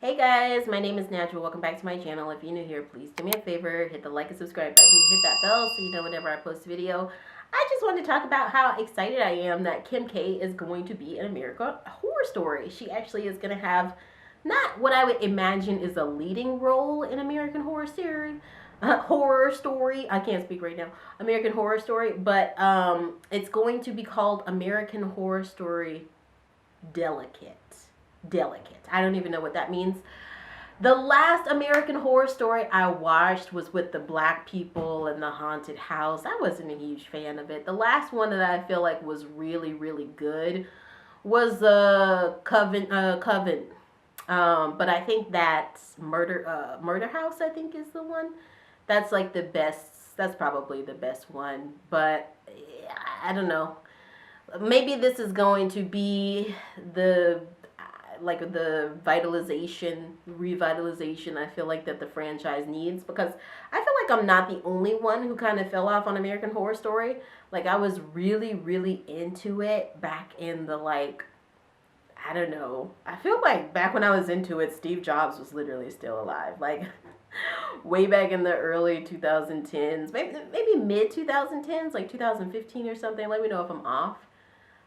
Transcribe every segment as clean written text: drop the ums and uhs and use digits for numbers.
Hey guys, my name is Natural. Welcome back to my channel. If you're new here, please do me a favor, hit the like and subscribe button, hit that bell so you know whenever I post a video. I just want to talk about how excited I am that Kim K is going to be in American Horror Story. She actually is going to have not what I would imagine is a leading role in American Horror Series. Horror Story. I can't speak right now. American Horror Story, but it's going to be called American Horror Story Delicate. Delicate. I don't even know what that means. The last American Horror Story I watched was with the black people and the haunted house. I wasn't a huge fan of it. The last one that I feel like was really, really good was Coven. But I think that Murder House, I think, is the one. That's like the best. That's probably the best one. But I don't know. Maybe this is going to be the the revitalization I feel like that the franchise needs, because I feel like I'm not the only one who kind of fell off on American Horror Story. Like, I was really, really into it back in the, I don't know. I feel like back when I was into it, Steve Jobs was literally still alive. Like, way back in the early 2010s, maybe mid 2010s, like 2015 or something. Let me know if I'm off.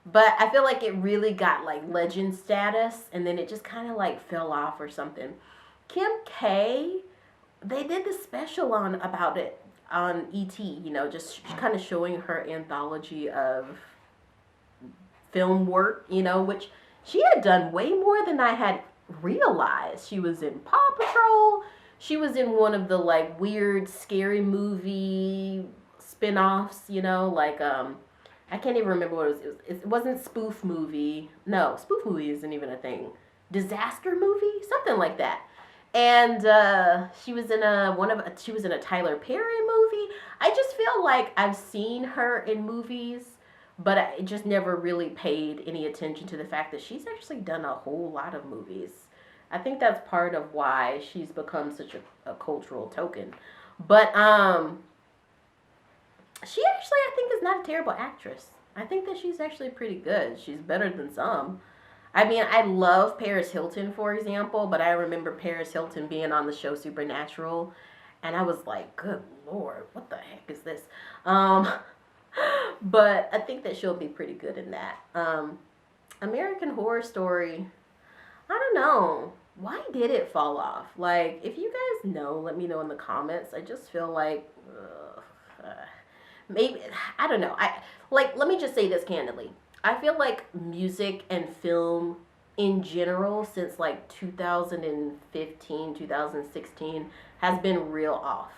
But I feel like it really got like legend status, and then it just kind of like fell off or something. Kim K, they did the special on about it on ET, just kind of showing her anthology of film work, which she had done way more than I had realized. She was in Paw Patrol. She was in one of the like weird scary movie spin-offs, I can't even remember what it was. It wasn't spoof movie. No, spoof movie isn't even a thing. Disaster movie, something like that. And she was in she was in a Tyler Perry movie. I just feel like I've seen her in movies, but I just never really paid any attention to the fact that she's actually done a whole lot of movies. I think that's part of why she's become such a cultural token. But she actually, I think, is not a terrible actress. I think that she's actually pretty good. She's better than some. I mean, I love Paris Hilton, for example, but I remember Paris Hilton being on the show Supernatural, and I was like, good Lord, what the heck is this? Um, but I think that she'll be pretty good in that. American Horror Story, I don't know. Why did it fall off? Like, if you guys know, let me know in the comments. I just feel like, maybe, I don't know. Let me just say this candidly. I feel like music and film in general since like 2015, 2016 has been real off.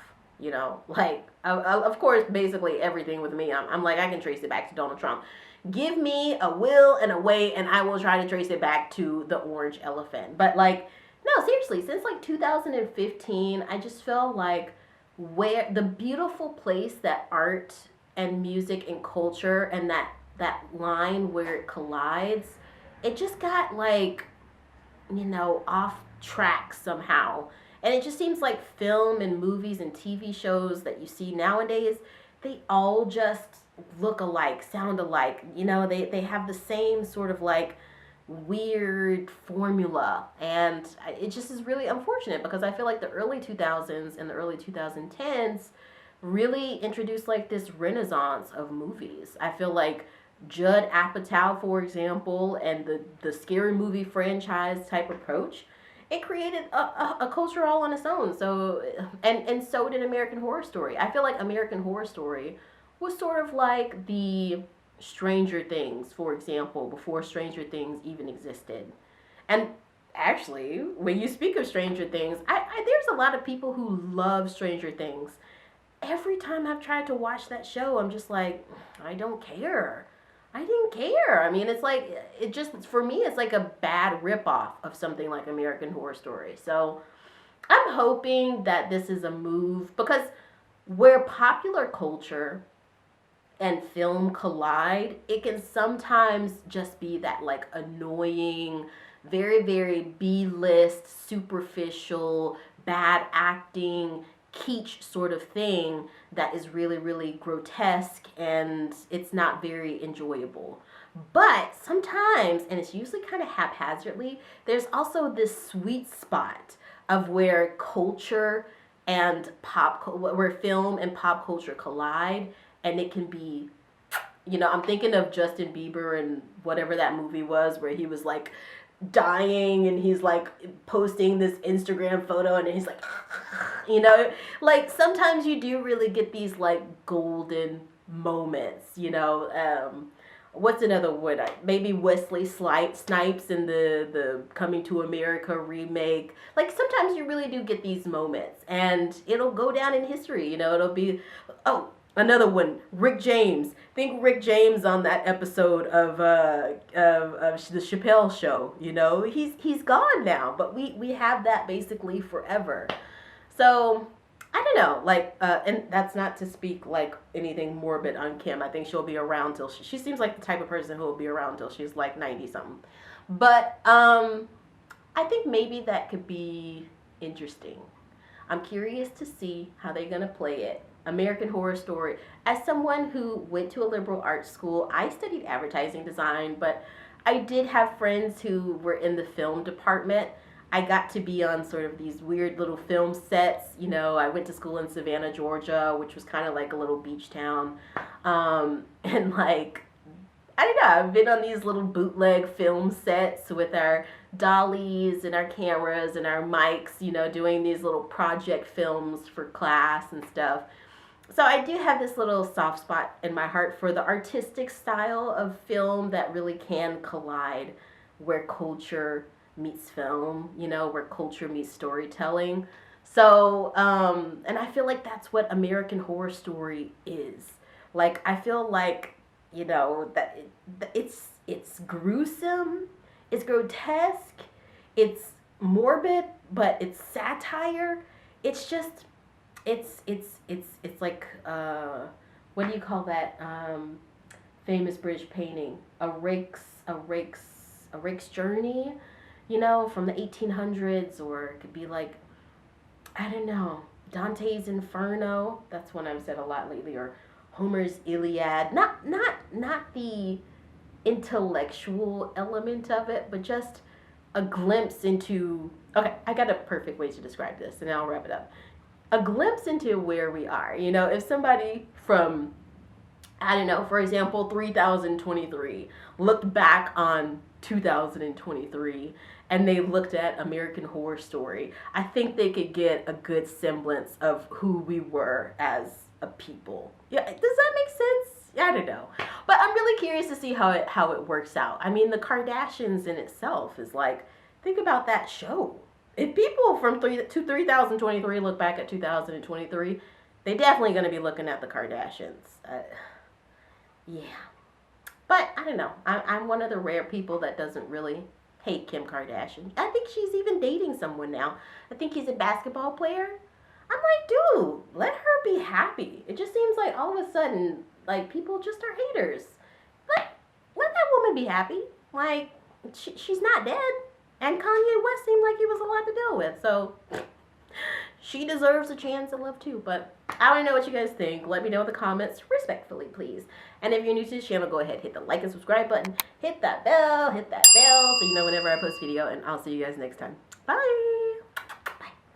Of course, basically everything with me, I'm like, I can trace it back to Donald Trump. Give me a will and a way, and I will try to trace it back to the orange elephant. But like, no, seriously, since like 2015, I just feel like where the beautiful place that art and music and culture and that line where it collides, it just got like, off track somehow. And it just seems like film and movies and TV shows that you see nowadays, they all just look alike, sound alike. They have the same sort of like weird formula, and it just is really unfortunate, because I feel like the early 2000s and the early 2010s really introduced like this renaissance of movies. I feel like Judd Apatow, for example, and the scary movie franchise type approach, it created a culture all on its own. So and so did American Horror Story. I feel like American Horror Story was sort of like the Stranger Things, for example, before Stranger Things even existed. And actually, when you speak of Stranger Things, there's a lot of people who love Stranger Things. Every time I've tried to watch that show, I'm just like, I don't care. I didn't care. I mean, it's like, it just, for me, it's like a bad ripoff of something like American Horror Story. So I'm hoping that this is a move, because where popular culture and film collide, it can sometimes just be that like annoying, very, very B-list, superficial, bad acting, kitsch sort of thing that is really, really grotesque, and it's not very enjoyable. But sometimes, and it's usually kind of haphazardly, there's also this sweet spot of where culture and where film and pop culture collide, and it can be, I'm thinking of Justin Bieber and whatever that movie was where he was like dying and he's like posting this Instagram photo and he's like, like sometimes you do really get these like golden moments, what's another one? Maybe Wesley Snipes in the Coming to America remake. Like sometimes you really do get these moments, and it'll go down in history. It'll be, oh, another one. Rick James. Think Rick James on that episode of the Chappelle Show. He's gone now, but we have that basically forever. So I don't know, like, and that's not to speak like anything morbid on Kim. I think she'll be around till she seems like the type of person who will be around till she's like 90 something. But I think maybe that could be interesting. I'm curious to see how they're gonna play it. American Horror Story. As someone who went to a liberal arts school, I studied advertising design, but I did have friends who were in the film department. I got to be on sort of these weird little film sets. I went to school in Savannah, Georgia, which was kind of like a little beach town. And like, I don't know, I've been on these little bootleg film sets with our dollies and our cameras and our mics, doing these little project films for class and stuff. So I do have this little soft spot in my heart for the artistic style of film that really can collide where culture meets film, where culture meets storytelling. So, and I feel like that's what American Horror Story is. Like, I feel like, that it's gruesome, it's grotesque, it's morbid, but it's satire. It's just, it's like, what do you call that, famous British painting? A rake's journey, from the 1800s, or it could be like, I don't know, Dante's Inferno. That's one I've said a lot lately, or Homer's Iliad. Not the intellectual element of it, but just a glimpse into, okay, I got a perfect way to describe this, and I'll wrap it up. A glimpse into where we are. If somebody from, I don't know, for example, 3023 looked back on 2023 and they looked at American Horror Story, I think they could get a good semblance of who we were as a people. Yeah, does that make sense? I don't know. But I'm really curious to see how it works out. I mean, the Kardashians in itself is like, think about that show. If people from 3023 look back at 2023, they're definitely going to be looking at the Kardashians. Yeah. But I don't know. I'm one of the rare people that doesn't really hate Kim Kardashian. I think she's even dating someone now. I think he's a basketball player. I'm like, dude, let her be happy. It just seems like all of a sudden, like, people just are haters. Let that woman be happy. Like, she's not dead. And Kanye West seemed like he was a lot to deal with. So she deserves a chance at love too. But I want to know what you guys think. Let me know in the comments, respectfully, please. And if you're new to this channel, go ahead, hit the like and subscribe button. Hit that bell so you know whenever I post video. And I'll see you guys next time. Bye!